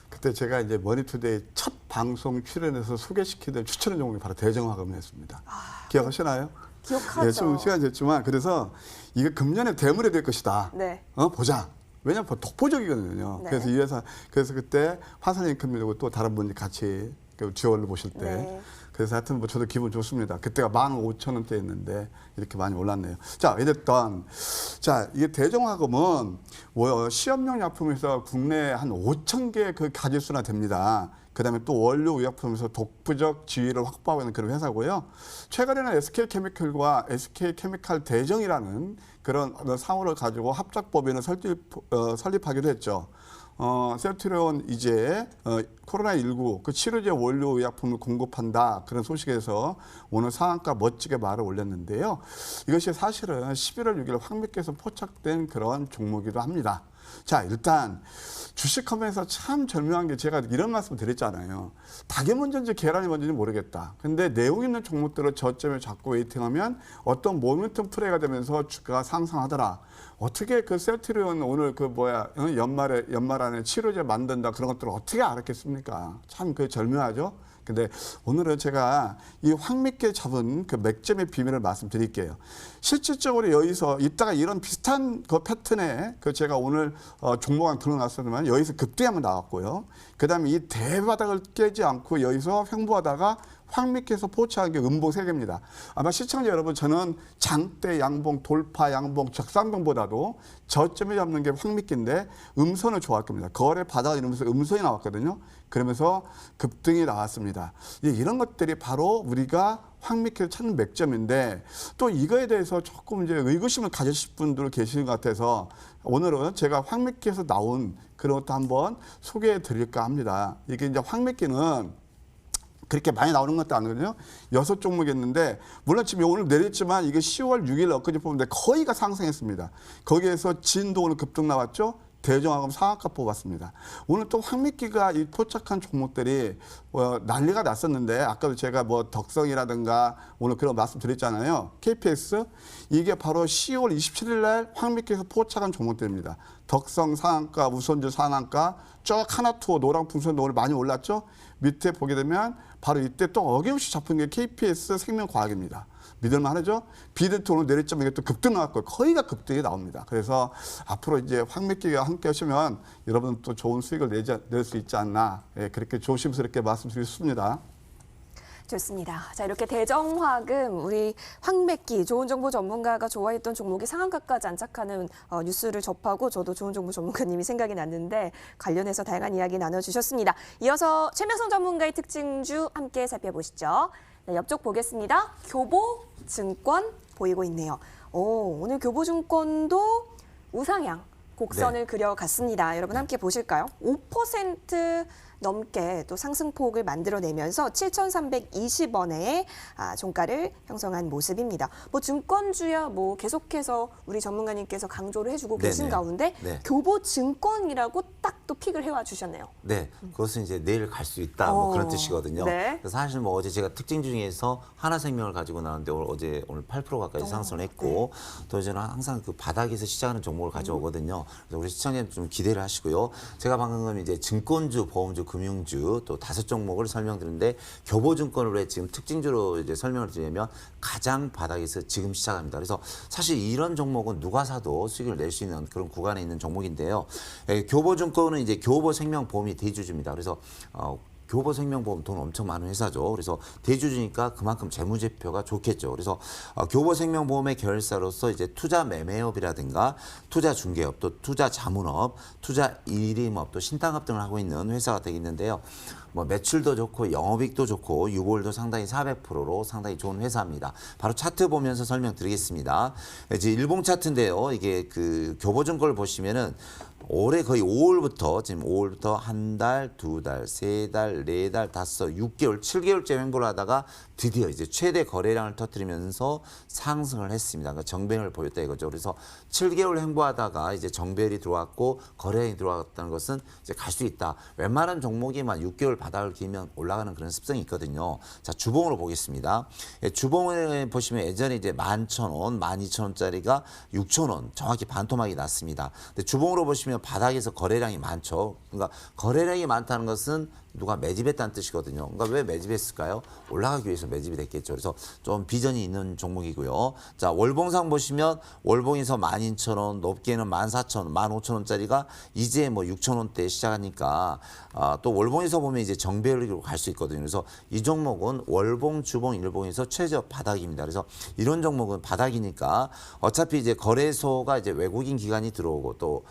그때 제가 이제 머니투데이 첫 방송 출연해서 소개시키던 추천한 종목이 바로 대정화금이었습니다. 기억하시나요? 기억하죠. 예, 좀 시간이 됐지만 그래서 이게 금년에 대물이 될 것이다. 네. 보자. 왜냐면 독보적이거든요. 네. 그래서 이 회사 그래서 그때 화선님 컴미고 또 다른 분이 같이 그 듀얼을 보실 때 네. 그래서 하여튼 뭐 저도 기분 좋습니다. 그때가 15,000원대였는데 이렇게 많이 올랐네요. 자, 이랬던 자 이게 대종화금은 시험용 약품에서 국내 한 5,000개 그 가짓수나 됩니다. 그다음에 또 원료 의약품에서 독보적 지위를 확보하고 있는 그런 회사고요. 최근에는 SK케미칼과 SK케미칼 대정이라는 그런 상호를 가지고 합작법인을 설립하기도 했죠. 셀트리온 이제 코로나19 그 치료제 원료 의약품을 공급한다 그런 소식에서 오늘 상한가 멋지게 말을 올렸는데요. 이것이 사실은 11월 6일 황미께서 포착된 그런 종목이기도 합니다. 자, 일단 주식하면서 참 절묘한 게 제가 이런 말씀 드렸잖아요. 닭이 먼저인지 계란이 먼저인지 모르겠다. 근데 내용 있는 종목들을 저점에 잡고 웨이팅하면 어떤 모멘텀 플레이가 되면서 주가가 상승하더라. 어떻게 그 셀트리온 오늘 연말 안에 치료제 만든다 그런 것들을 어떻게 알았겠습니까? 참 그 절묘하죠. 근데 오늘은 제가 이 황미께 잡은 그 맥점의 비밀을 말씀드릴게요. 실질적으로 여기서 이따가 이런 비슷한 그 패턴에 그 제가 오늘 종목안 들어놨었지만 여기서 급등이 한번 나왔고요. 그다음에 이 대바닥을 깨지 않고 여기서 횡보하다가 황미께서 포착한 게 음봉 3개입니다. 아마 시청자 여러분 저는 장대 양봉, 돌파 양봉, 적상봉보다도 저점에 잡는 게 황미끼인데 음선을 좋아할 겁니다. 거래 바닥을 이러면서 음선이 나왔거든요. 그러면서 급등이 나왔습니다. 이런 것들이 바로 우리가 황미끼를 찾는 맥점인데 또 이거에 대해서 조금 이제 의구심을 가지실 분들 계시는 것 같아서 오늘은 제가 황미끼에서 나온 그런 것도 한번 소개해 드릴까 합니다. 이게 이제 황미끼는 그렇게 많이 나오는 것도 아니거든요. 6종목이었는데 물론 지금 오늘 내렸지만 이게 10월 6일 엊그제 보는데 거의가 상승했습니다. 거기에서 진도 오늘 급등 나왔죠. 대종화금 상한가 뽑았습니다. 오늘 또 황미끼가 이 포착한 종목들이 난리가 났었는데 아까도 제가 덕성이라든가 오늘 그런 말씀 드렸잖아요. KPX 이게 바로 10월 27일 날 황미끼에서 포착한 종목들입니다. 덕성 상한가, 우선주 상한가 쭉 하나투어 노랑 풍선도 오늘 많이 올랐죠. 밑에 보게 되면 바로 이때 또 어김없이 잡힌 게 KPS 생명과학입니다. 믿을만 하죠? 비드트 오늘 내렸지만 이게 또 급등 나왔고 거의가 급등이 나옵니다. 그래서 앞으로 이제 황미끼가 함께 하시면 여러분 또 좋은 수익을 낼 수 있지 않나. 그렇게 조심스럽게 말씀드리겠습니다. 좋습니다. 자, 이렇게 대정화금, 우리 황맥기, 좋은 정보 전문가가 좋아했던 종목이 상한가까지 안착하는 뉴스를 접하고 저도 좋은 정보 전문가님이 생각이 났는데 관련해서 다양한 이야기 나눠주셨습니다. 이어서 최명선 전문가의 특징주 함께 살펴보시죠. 네, 옆쪽 보겠습니다. 교보증권 보이고 있네요. 오늘 교보증권도 우상향 곡선을 그려갔습니다. 여러분 함께 보실까요? 5% 넘게 또 상승폭을 만들어내면서 7,320원의 종가를 형성한 모습입니다. 증권주야 계속해서 우리 전문가님께서 강조를 해주고 계신 가운데 교보증권이라고 딱 또 픽을 해와 주셨네요. 네, 그것은 이제 내일 갈 수 있다 그런 뜻이거든요. 네. 그래서 사실 어제 제가 특징 중에서 하나생명을 가지고 나왔는데 오늘 8% 가까이 상승을 했고 또 저는 항상 그 바닥에서 시작하는 종목을 가져오거든요. 그래서 우리 시청자님 좀 기대를 하시고요. 제가 방금 이제 증권주, 보험주, 금융주 또 5종목을 설명드렸는데 교보증권을 왜 지금 특징주로 이제 설명을 드리면 가장 바닥에서 지금 시작합니다. 그래서 사실 이런 종목은 누가 사도 수익을 낼 수 있는 그런 구간에 있는 종목인데요. 교보증권은 이제 교보생명보험이 대주주입니다. 그래서 교보생명보험 돈 엄청 많은 회사죠. 그래서 대주주니까 그만큼 재무제표가 좋겠죠. 그래서 교보생명보험의 계열사로서 이제 투자 매매업이라든가 투자 중개업, 또 투자 자문업, 투자 일임업, 또 신탁업 등을 하고 있는 회사가 되겠는데요. 매출도 좋고 영업이익도 좋고 유보율도 상당히 400%로 상당히 좋은 회사입니다. 바로 차트 보면서 설명드리겠습니다. 이제 일봉 차트인데요. 이게 그 교보증권을 보시면은 올해 거의 5월부터 지금 5월부터 한 달, 2달, 3달, 4달, 6개월, 7개월째 횡보를 하다가 드디어 이제 최대 거래량을 터뜨리면서 상승을 했습니다. 그러니까 정배를 보였다 이거죠. 그래서 7개월 횡보하다가 이제 정배열이 들어왔고 거래량이 들어왔다는 것은 이제 갈 수 있다. 웬만한 종목이만 6개월 바닥을 기면 올라가는 그런 습성이 있거든요. 자, 주봉으로 보겠습니다. 주봉을 보시면 예전에 이제 11,000원, 12,000원짜리가 6,000원 정확히 반토막이 났습니다. 근데 주봉으로 보시면 보시면 바닥에서 거래량이 많죠. 그러니까 거래량이 많다는 것은 누가 매집했다는 뜻이거든요. 그러니까 왜 매집했을까요? 올라가기 위해서 매집이 됐겠죠. 그래서 좀 비전이 있는 종목이고요. 자, 월봉상 보시면 월봉에서 12,000원, 높게는 14,000원, 15,000원짜리가 이제 뭐 6,000원대 시작하니까 또 월봉에서 보면 이제 정배열로 갈 수 있거든요. 그래서 이 종목은 월봉, 주봉, 일봉에서 최저 바닥입니다. 그래서 이런 종목은 바닥이니까 어차피 이제 거래소가 이제 외국인 기관이 들어오고 또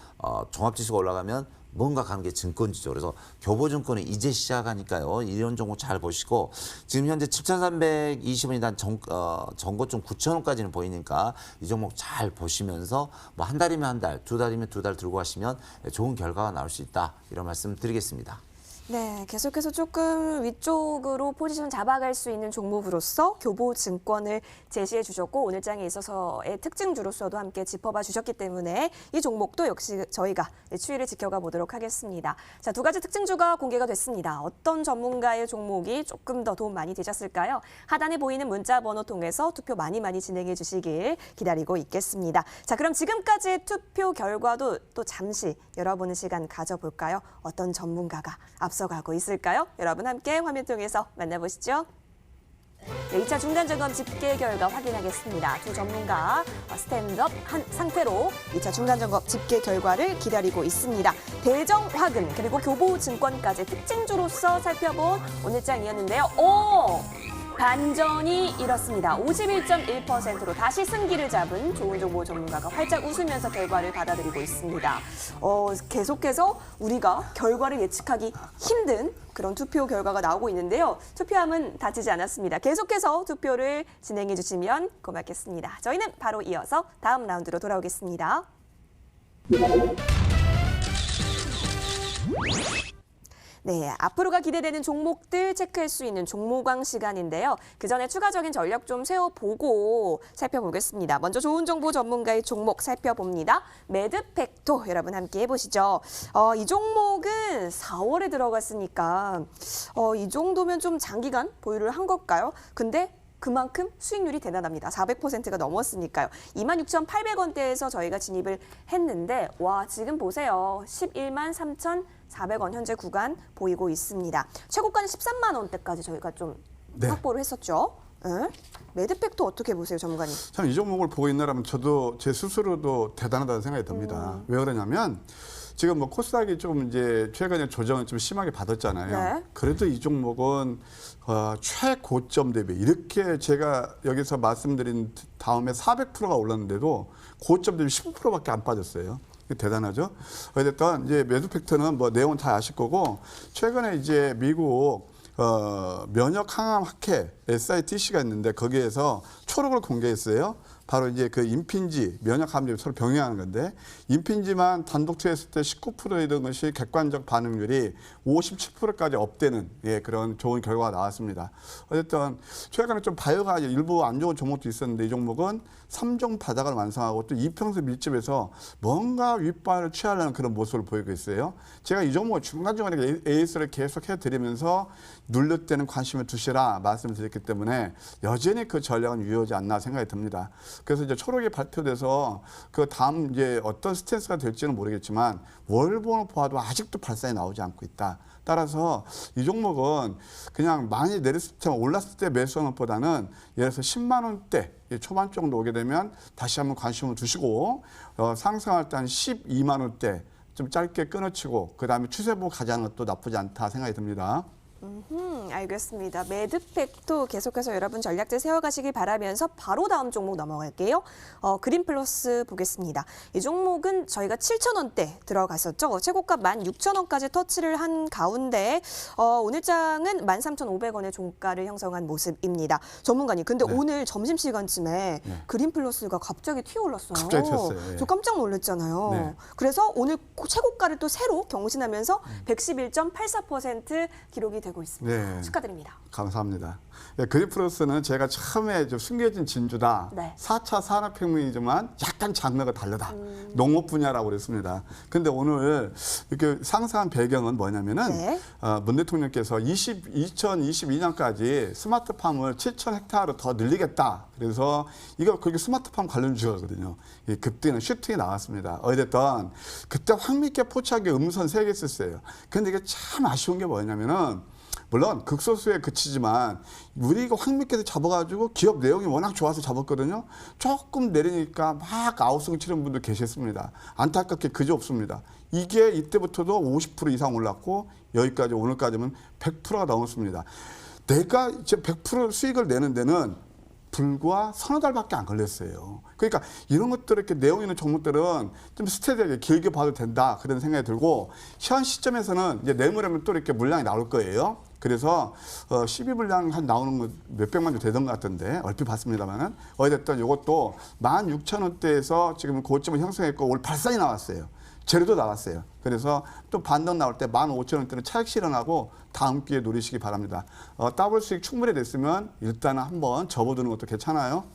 종합지수가 올라가면 뭔가 가는 게 증권지죠. 그래서 교보증권이 이제 시작하니까요. 이런 종목 잘 보시고 지금 현재 7,320원이 단 전고점 9,000원까지는 보이니까 이 종목 잘 보시면서 뭐 한 달이면 한 달, 두 달이면 두 달 들고 가시면 좋은 결과가 나올 수 있다. 이런 말씀 드리겠습니다. 네, 계속해서 조금 위쪽으로 포지션 잡아갈 수 있는 종목으로서 교보증권을 제시해 주셨고 오늘 장에 있어서의 특징주로서도 함께 짚어봐 주셨기 때문에 이 종목도 역시 저희가 추이를 지켜가 보도록 하겠습니다. 자, 두 가지 특징주가 공개가 됐습니다. 어떤 전문가의 종목이 조금 더 도움 많이 되셨을까요? 하단에 보이는 문자 번호 통해서 투표 많이 진행해 주시길 기다리고 있겠습니다. 자, 그럼 지금까지의 투표 결과도 또 잠시 열어보는 시간 가져볼까요? 어떤 전문가가 앞서가고 있을까요? 여러분 함께 화면 통해서 만나보시죠. 네, 2차 중간점검 집계 결과 확인하겠습니다. 두 전문가 스탠드업 한 상태로 2차 중간점검 집계 결과를 기다리고 있습니다. 대정 화근 그리고 교보증권까지 특징주로서 살펴본 오늘장이었는데요. 반전이 일었습니다. 51.1%로 다시 승기를 잡은 좋은정보 전문가가 활짝 웃으면서 결과를 받아들이고 있습니다. 계속해서 우리가 결과를 예측하기 힘든 그런 투표 결과가 나오고 있는데요. 투표함은 닫히지 않았습니다. 계속해서 투표를 진행해 주시면 고맙겠습니다. 저희는 바로 이어서 다음 라운드로 돌아오겠습니다. 네, 앞으로가 기대되는 종목들 체크할 수 있는 종목왕 시간인데요. 그 전에 추가적인 전략 좀 세워보고 살펴보겠습니다. 먼저 좋은 정보 전문가의 종목 살펴봅니다. 매드팩토 여러분 함께 해보시죠. 이 종목은 4월에 들어갔으니까 이 정도면 좀 장기간 보유를 한 걸까요? 근데 그만큼 수익률이 대단합니다. 400%가 넘었으니까요. 26,800원대에서 저희가 진입을 했는데 와 지금 보세요. 11만 3,400원 현재 구간 보이고 있습니다. 최고가는 13만 원대까지 저희가 좀 확보를 했었죠. 매드팩토 어떻게 보세요, 전문가님? 참 이 종목을 보고 있느라면 저도 제 스스로도 대단하다는 생각이 듭니다. 왜 그러냐면 지금 뭐 코스닥이 좀 이제 최근에 조정을 좀 심하게 받았잖아요. 네. 그래도 이 종목은 최고점 대비 이렇게 제가 여기서 말씀드린 다음에 400%가 올랐는데도 고점 대비 15%밖에 안 빠졌어요. 대단하죠. 어쨌든 이제 매드팩토는 뭐 내용은 다 아실 거고 최근에 이제 미국 면역 항암 학회 SITC가 있는데 거기에서 초록을 공개했어요. 바로 이제 그 임핀지, 면역 항암제 서로 병행하는 건데 임핀지만 단독 투여했을 때 19%이던 것이 객관적 반응률이 57%까지 업되는 그런 좋은 결과가 나왔습니다. 어쨌든 최근에 좀 바이오가 일부 안 좋은 종목도 있었는데 이 종목은 3종 바닥을 완성하고 또 이평선 밀집에서 뭔가 윗발을 취하려는 그런 모습을 보이고 있어요. 제가 이 종목을 중간중간에 AS를 계속 해드리면서 눌릴 때는 관심을 두시라 말씀을 드렸기 때문에 여전히 그 전략은 유효하지 않나 생각이 듭니다. 그래서 이제 초록이 발표돼서 그 다음 이제 어떤 스탠스가 될지는 모르겠지만 월봉을 보아도 아직도 발상이 나오지 않고 있다. 따라서 이 종목은 그냥 많이 내렸을 때 올랐을 때 매수하는 것보다는 예를 들어서 10만 원대 초반 정도 오게 되면 다시 한번 관심을 두시고 상승할 때 한 12만 원대 좀 짧게 끊어치고 그다음에 추세보고 가자는 것도 나쁘지 않다 생각이 듭니다. 알겠습니다. 매드팩토 계속해서 여러분 전략들 세워가시길 바라면서 바로 다음 종목 넘어갈게요. 그린플러스 보겠습니다. 이 종목은 저희가 7,000원대 들어갔었죠. 최고가 16,000원까지 터치를 한 가운데 오늘장은 13,500원의 종가를 형성한 모습입니다. 전문가님, 근데 오늘 점심시간쯤에 그린플러스가 갑자기 튀어올랐어요. 갑자기 튀었어요. 저 깜짝 놀랐잖아요. 그래서 오늘 최고가를 또 새로 경신하면서 111.84% 기록이 되고 있습니다. 축하드립니다. 감사합니다. 예, 그린플러스는 제가 처음에 좀 숨겨진 진주다. 네. 4차 산업혁명이지만 약간 장르가 다르다. 농업 분야라고 그랬습니다. 근데 오늘 이렇게 상상한 배경은 뭐냐면은 네. 문 대통령께서 2022년까지 스마트팜을 7,000헥타르로 더 늘리겠다. 그래서 이거 거기 스마트팜 관련 주거든요. 그때는 슈팅이 나왔습니다. 어쨌든 그때 황미께 포착의 음선 3개 썼어요. 근데 이게 참 아쉬운 게 뭐냐면은 물론 극소수에 그치지만 우리가 황미께서 잡아가지고 기업 내용이 워낙 좋아서 잡았거든요. 조금 내리니까 막 아우성 치는 분도 계셨습니다. 안타깝게 그저 없습니다. 이게 이때부터도 50% 이상 올랐고 여기까지 오늘까지는 100%가 넘었습니다. 내가 이제 100% 수익을 내는 데는 불과 서너 달밖에 안 걸렸어요. 그러니까 이런 것들 이렇게 내용 있는 종목들은 좀 스테디하게 길게 봐도 된다 그런 생각이 들고 현 시점에서는 이제 내물에는 또 이렇게 물량이 나올 거예요. 그래서 12물량 한 나오는 거 몇백만 주 되던 것 같던데 얼핏 봤습니다만은 어쨌든 이것도 16,000원대에서 지금 고점을 형성했고 올 발산이 나왔어요. 재료도 나왔어요. 그래서 또 반등 나올 때 15,000원대는 차익 실현하고 다음 기회에 노리시기 바랍니다. 더블 수익 충분히 됐으면 일단은 한번 접어두는 것도 괜찮아요.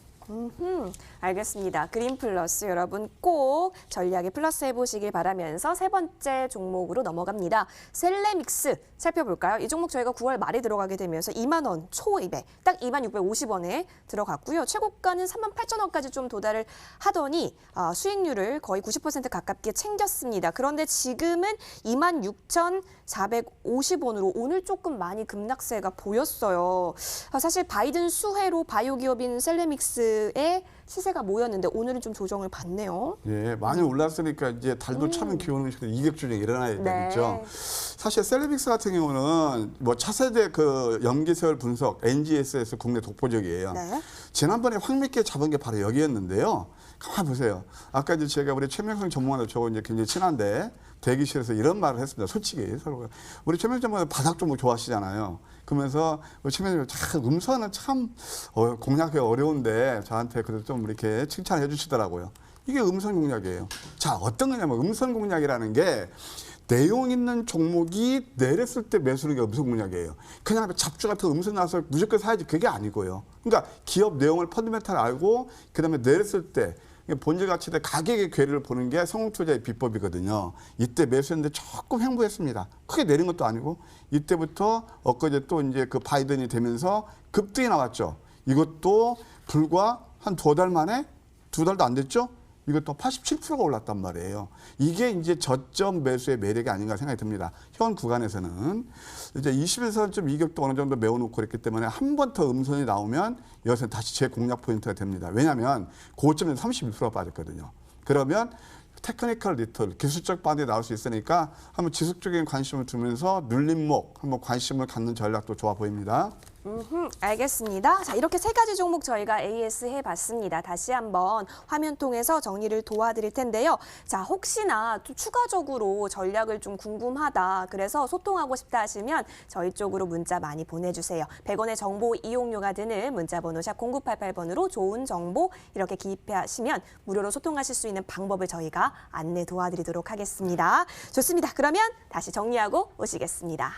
알겠습니다. 그린 플러스 여러분 꼭 전략에 플러스 해보시길 바라면서 세 번째 종목으로 넘어갑니다. 셀레믹스 살펴볼까요? 이 종목 저희가 9월 말에 들어가게 되면서 2만 원 초입에 딱 2650원에 들어갔고요. 최고가는 38,000원까지 좀 도달을 하더니 수익률을 거의 90% 가깝게 챙겼습니다. 그런데 지금은 26,450원으로 오늘 조금 많이 급락세가 보였어요. 사실 바이든 수혜로 바이오 기업인 셀레믹스의 시세가 모였는데 오늘은 좀 조정을 받네요. 예, 많이 올랐으니까 이제 달도 차면 기오는 이격 조정이 일어나야 네. 되겠죠. 사실 셀레믹스 같은 경우는 뭐 차세대 그 염기세열 분석 NGS에서 국내 독보적이에요. 네. 지난번에 황미께 잡은 게 바로 여기였는데요. 가만 보세요. 아까 이제 제가 우리 최명성 전문가도 저거 이제 굉장히 친한데 대기실에서 이런 말을 했습니다. 솔직히 서로 우리 최명성 전문가 바닥 종목 좋아하시잖아요. 그러면서 우리 최명성 참 음선은 참 공략하기 어려운데 저한테 그래도 좀 이렇게 칭찬해 주시더라고요. 이게 음선 공략이에요. 자, 어떤 거냐면 음선 공략이라는 게 내용 있는 종목이 내렸을 때 매수하는 게 음선 공략이에요. 그냥 잡주 같은 음선 나서 무조건 사야지 그게 아니고요. 그러니까 기업 내용을 펀드멘탈 알고 그다음에 내렸을 때 본질 가치대 가격의 괴리를 보는 게 성공투자의 비법이거든요. 이때 매수했는데 조금 횡보했습니다. 크게 내린 것도 아니고 이때부터 엊그제 또 이제 그 바이든이 되면서 급등이 나왔죠. 이것도 불과 한 2달 만에 2달도 안 됐죠. 이것도 87%가 올랐단 말이에요. 이게 이제 저점 매수의 매력이 아닌가 생각이 듭니다. 현 구간에서는 이제 20에서는 좀 이격도 어느 정도 메워놓고 그랬기 때문에 한 번 더 음선이 나오면 여기서 다시 제 공략 포인트가 됩니다. 왜냐하면 고점에서 32%가 빠졌거든요. 그러면 테크니컬 리턴, 기술적 반등이 나올 수 있으니까 한번 지속적인 관심을 두면서 눌림목 한번 관심을 갖는 전략도 좋아 보입니다. 알겠습니다. 자, 이렇게 세 가지 종목 저희가 AS 해봤습니다. 다시 한번 화면 통해서 정리를 도와드릴 텐데요. 자, 혹시나 또 추가적으로 전략을 좀 궁금하다. 그래서 소통하고 싶다 하시면 저희 쪽으로 문자 많이 보내주세요. 100원의 정보 이용료가 드는 문자번호 샵 0988번으로 좋은 정보 이렇게 기입하시면 무료로 소통하실 수 있는 방법을 저희가 안내 도와드리도록 하겠습니다. 좋습니다. 그러면 다시 정리하고 오시겠습니다.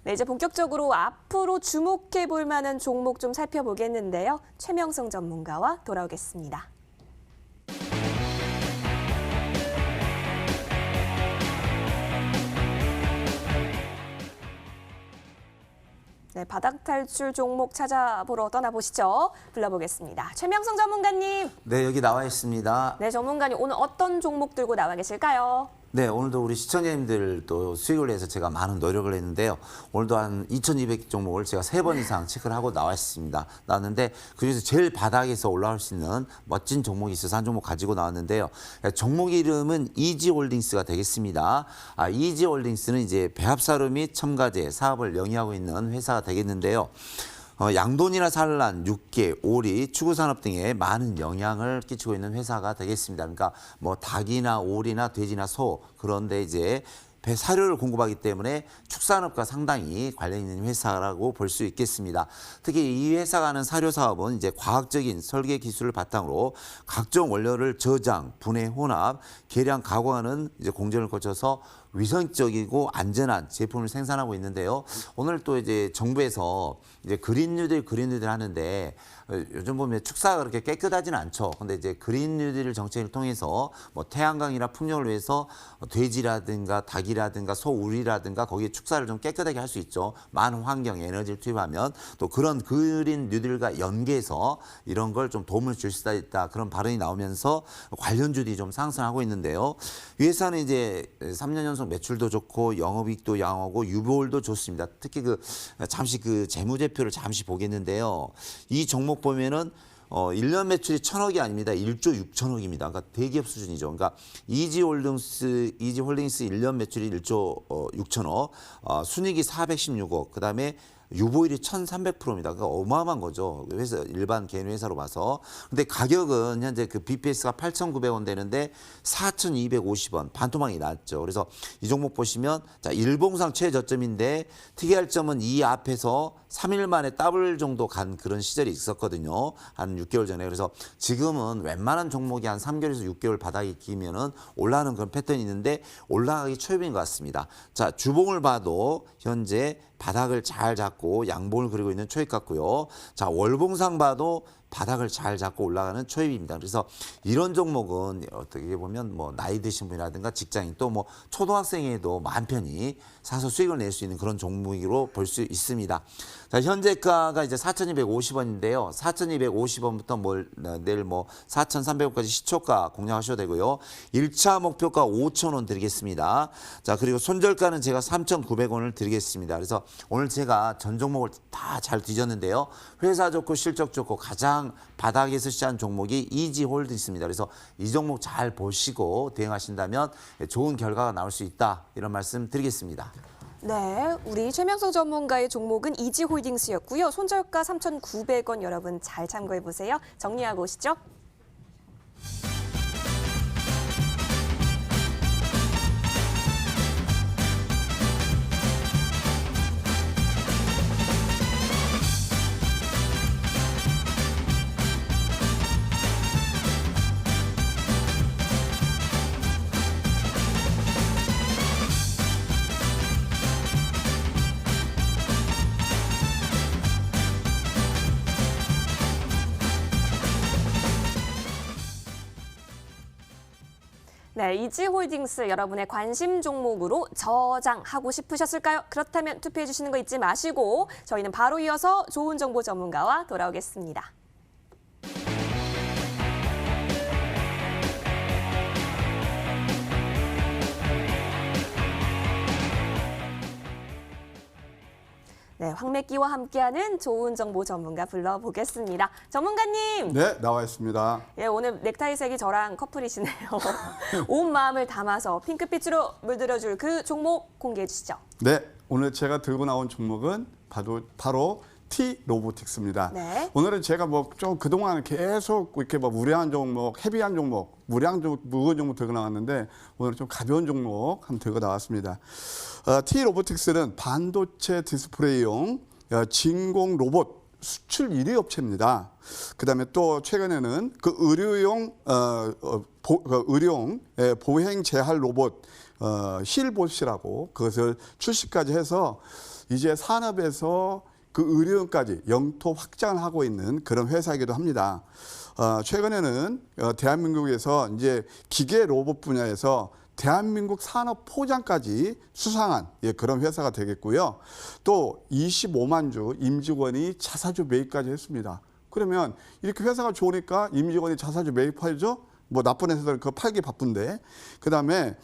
네, 이제 본격적으로 앞으로 주목해 볼 만한 종목 좀 살펴보겠는데요. 최명성 전문가와 돌아오겠습니다. 네, 바닥 탈출 종목 찾아보러 떠나보시죠. 불러보겠습니다. 최명성 전문가님. 네, 여기 나와 있습니다. 네, 전문가님 오늘 어떤 종목 들고 나와 계실까요? 네, 오늘도 우리 시청자님들도 수익을 위해서 제가 많은 노력을 했는데요. 오늘도 한 2,200 종목을 제가 3번 이상 체크를 하고 나왔는데 그중에서 제일 바닥에서 올라올 수 있는 멋진 종목이 있어서 한 종목 가지고 나왔는데요. 종목 이름은 이지홀딩스가 되겠습니다. 이지홀딩스는 이제 배합사료 및 첨가제 사업을 영위하고 있는 회사가 되겠는데요. 양돈이나 산란, 육개, 오리, 축구산업 등에 많은 영향을 끼치고 있는 회사가 되겠습니다. 그러니까 뭐 닭이나 오리나 돼지나 소 그런데 이제 사료를 공급하기 때문에 축산업과 상당히 관련 있는 회사라고 볼 수 있겠습니다. 특히 이 회사가 하는 사료 사업은 이제 과학적인 설계 기술을 바탕으로 각종 원료를 저장, 분해, 혼합, 계량, 가공하는 이제 공정을 거쳐서 위생적이고 안전한 제품을 생산하고 있는데요. 오늘 또 이제 정부에서 이제 그린 뉴딜 하는데 요즘 보면 축사가 그렇게 깨끗하지는 않죠. 근데 이제 그린 뉴딜 정책을 통해서 뭐 태양광이나 풍력을 위해서 돼지라든가 닭이라든가 소, 우리라든가 거기에 축사를 좀 깨끗하게 할 수 있죠. 많은 환경 에너지를 투입하면 또 그런 그린 뉴딜과 연계해서 이런 걸 좀 도움을 줄 수 있다. 그런 발언이 나오면서 관련주들이 좀 상승하고 있는데요. 이 회사는 이제 3년 연속 매출도 좋고 영업이익도 양호하고 유보율도 좋습니다. 특히 잠시 재무제표를 잠시 보겠는데요. 이 종목 보면은 1년 매출이 1,000억이 아닙니다. 1조 6천억입니다. 그러니까 대기업 수준이죠. 그러니까 이지홀딩스 1년 매출이 1조 6천억, 순이익이 416억, 그다음에 유보율이 1,300%입니다. 그러니까 어마어마한 거죠. 회사, 일반 개인 회사로 봐서. 근데 가격은 현재 BPS가 8,900원 되는데 4,250원, 반토막이 낮죠. 그래서 이 종목 보시면 자, 일봉상 최저점인데 특이할 점은 이 앞에서 3일 만에 더블 정도 간 그런 시절이 있었거든요. 한 6개월 전에. 그래서 지금은 웬만한 종목이 한 3개월에서 6개월 바닥이 끼면은 올라가는 그런 패턴이 있는데 올라가기 초입인 것 같습니다. 자, 주봉을 봐도 현재 바닥을 잘 잡고 양봉을 그리고 있는 초입 같고요. 자, 월봉상 봐도 바닥을 잘 잡고 올라가는 초입입니다. 그래서 이런 종목은 어떻게 보면 뭐 나이 드신 분이라든가 직장인 또 뭐 초등학생에도 마음 편히 사서 수익을 낼 수 있는 그런 종목으로 볼 수 있습니다. 자, 현재가가 이제 4,250원인데요. 4,250원부터 내일 4,300원까지 시초가 공략하셔도 되고요. 1차 목표가 5,000원 드리겠습니다. 자, 그리고 손절가는 제가 3,900원을 드리겠습니다. 그래서 오늘 제가 전 종목을 다 잘 뒤졌는데요. 회사 좋고 실적 좋고 가장 바닥에서 시작한 종목이 이지홀딩스입니다. 그래서 이 종목 잘 보시고 대응하신다면 좋은 결과가 나올 수 있다. 이런 말씀 드리겠습니다. 네, 우리 최명석 전문가의 종목은 이지홀딩스였고요. 손절가 3,900원 여러분 잘 참고해 보세요. 정리하고 오시죠. 네, 이지홀딩스 여러분의 관심 종목으로 저장하고 싶으셨을까요? 그렇다면 투표해 주시는 거 잊지 마시고 저희는 바로 이어서 좋은 정보 전문가와 돌아오겠습니다. 네, 황매기와 함께하는 좋은 정보 전문가 불러보겠습니다. 전문가님. 네, 나와 있습니다. 예, 오늘 넥타이색이 저랑 커플이시네요. 온 마음을 담아서 핑크빛으로 물들여줄 그 종목 공개해 주시죠. 네, 오늘 제가 들고 나온 종목은 바로 T-로보틱스입니다. 네. 오늘은 제가 좀 그동안 계속 이렇게 무리한 종목, 헤비한 종목, 무리한 종목, 무거운 종목 들고 나왔는데 오늘은 좀 가벼운 종목 한번 들고 나왔습니다. T-로보틱스는 반도체 디스플레이용 진공 로봇 수출 1위 업체입니다. 그다음에 또 최근에는 의료용 보행 제할 로봇 힐봇이라고 그것을 출시까지 해서 이제 산업에서 의료용까지 영토 확장을 하고 있는 그런 회사이기도 합니다. 최근에는 대한민국에서 이제 기계 로봇 분야에서 대한민국 산업 포장까지 수상한 그런 회사가 되겠고요. 또 25만 주 임직원이 자사주 매입까지 했습니다. 그러면 이렇게 회사가 좋으니까 임직원이 자사주 매입하죠? 나쁜 회사들 그거 팔기 바쁜데. 그다음에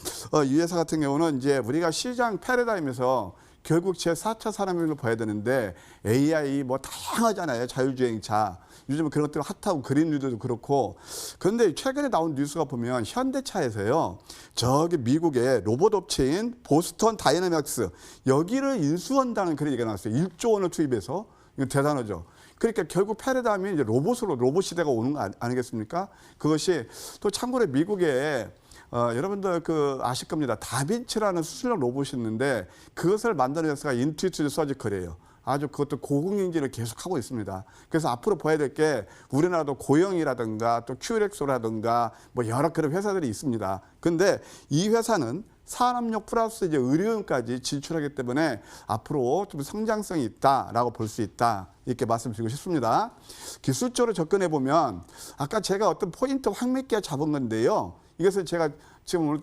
이 회사 같은 경우는 이제 우리가 시장 패러다임에서 결국 제4차 산업혁명을 봐야 되는데 AI 다양하잖아요. 자율주행차. 요즘은 그런 것들 핫하고 그린 뉴스도 그렇고. 그런데 최근에 나온 뉴스가 보면 현대차에서요. 저기 미국의 로봇 업체인 보스턴 다이내믹스 여기를 인수한다는 그런 얘기가 나왔어요. 1조 원을 투입해서. 이거 대단하죠. 그러니까 결국 패러다임이 이제 로봇 시대가 오는 거 아니겠습니까? 그것이 또 참고로 미국에 여러분들 아실 겁니다. 다빈치라는 수술용 로봇이 있는데 그것을 만드는 회사가 인투이티브 서지컬이에요. 아주 그것도 고공행진을 계속하고 있습니다. 그래서 앞으로 봐야 될 게 우리나라도 고영이라든가 또 큐렉소라든가 뭐 여러 그런 회사들이 있습니다. 근데 이 회사는 산업용 플러스 이제 의료용까지 진출하기 때문에 앞으로 좀 성장성이 있다라고 볼 수 있다. 이렇게 말씀드리고 싶습니다. 기술적으로 접근해 보면 아까 제가 어떤 포인트 확 몇 개 잡은 건데요. 이것을 제가 지금 오늘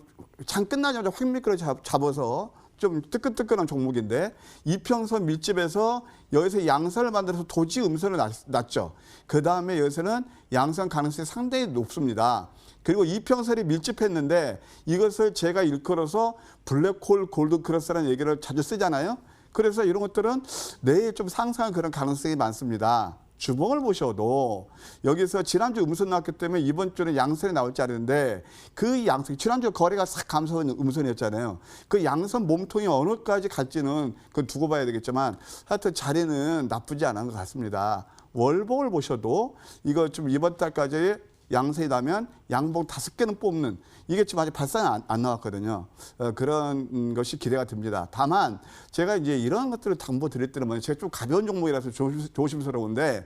장 끝나자마자 확 몇 개를 잡아서 좀 뜨끈뜨끈한 종목인데 이평선 밀집에서 여기서 양선을 만들어서 도지 음선을 놨죠. 그 다음에 여기서는 양선 가능성이 상당히 높습니다. 그리고 이평선이 밀집했는데 이것을 제가 일컬어서 블랙홀 골든크로스라는 얘기를 자주 쓰잖아요. 그래서 이런 것들은 내일 좀 상승할 그런 가능성이 많습니다. 주봉을 보셔도 여기서 지난주 음선 나왔기 때문에 이번 주는 양선이 나올지 알았는데 그 양선, 지난주 거래가 싹 감소한 음선이었잖아요. 그 양선 몸통이 어느까지 갈지는 그건 두고 봐야 되겠지만 하여튼 자리는 나쁘지 않은 것 같습니다. 월봉을 보셔도 이거 좀 이번 달까지 양선이 나면 양봉 5개는 뽑는 이게 지금 아직 발상이 안 나왔거든요. 그런 것이 기대가 됩니다. 다만 제가 이제 이런 것들을 당부 드릴 때는 제가 좀 가벼운 종목이라서 조심스러운데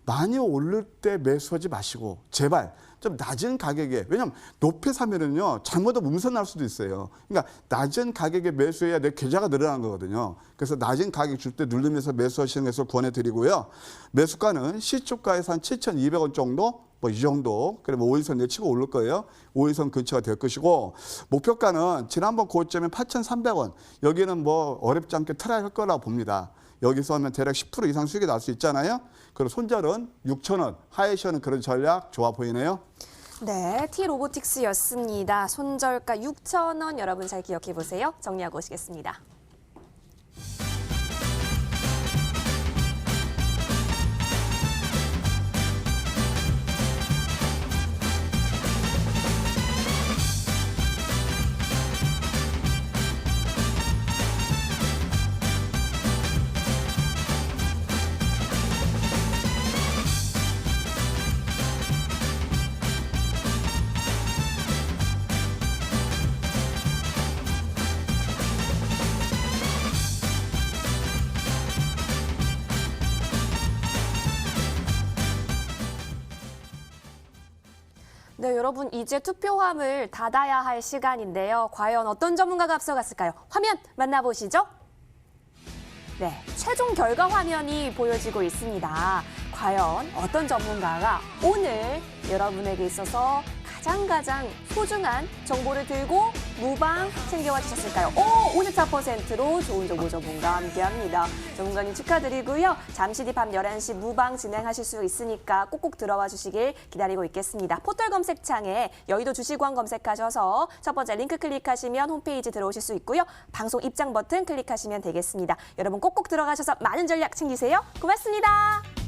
많이 오를 때 매수하지 마시고 제발 좀 낮은 가격에 왜냐하면 높이 사면은요 잘못하면 음선 날 수도 있어요. 그러니까 낮은 가격에 매수해야 내 계좌가 늘어나는 거거든요. 그래서 낮은 가격 줄 때 누르면서 매수하시는 것을 권해드리고요. 매수가는 시초가에서 한 7,200원 정도 뭐 이 정도 그러면 5일선 내치고 오를 거예요. 5일선 근처가 될 것이고 목표가는 지난번 고점에 8,300원 여기는 뭐 어렵지 않게 트라이할 거라고 봅니다. 여기서 하면 대략 10% 이상 수익이 날 수 있잖아요. 그리고 손절은 6,000원 하이셔는 그런 전략 좋아 보이네요. 네, T로보틱스였습니다. 손절가 6,000원 여러분 잘 기억해 보세요. 정리하고 오시겠습니다. 네, 여러분 이제 투표함을 닫아야 할 시간인데요. 과연 어떤 전문가가 앞서갔을까요? 화면 만나보시죠. 네, 최종 결과 화면이 보여지고 있습니다. 과연 어떤 전문가가 오늘 여러분에게 있어서 가장 소중한 정보를 들고 무방 챙겨와 주셨을까요? 54%로 좋은 정보 전문가와 함께합니다. 전문가님 축하드리고요. 잠시 뒤 밤 11시 무방 진행하실 수 있으니까 꼭꼭 들어와 주시길 기다리고 있겠습니다. 포털 검색창에 여의도 주식왕 검색하셔서 첫 번째 링크 클릭하시면 홈페이지 들어오실 수 있고요. 방송 입장 버튼 클릭하시면 되겠습니다. 여러분 꼭꼭 들어가셔서 많은 전략 챙기세요. 고맙습니다.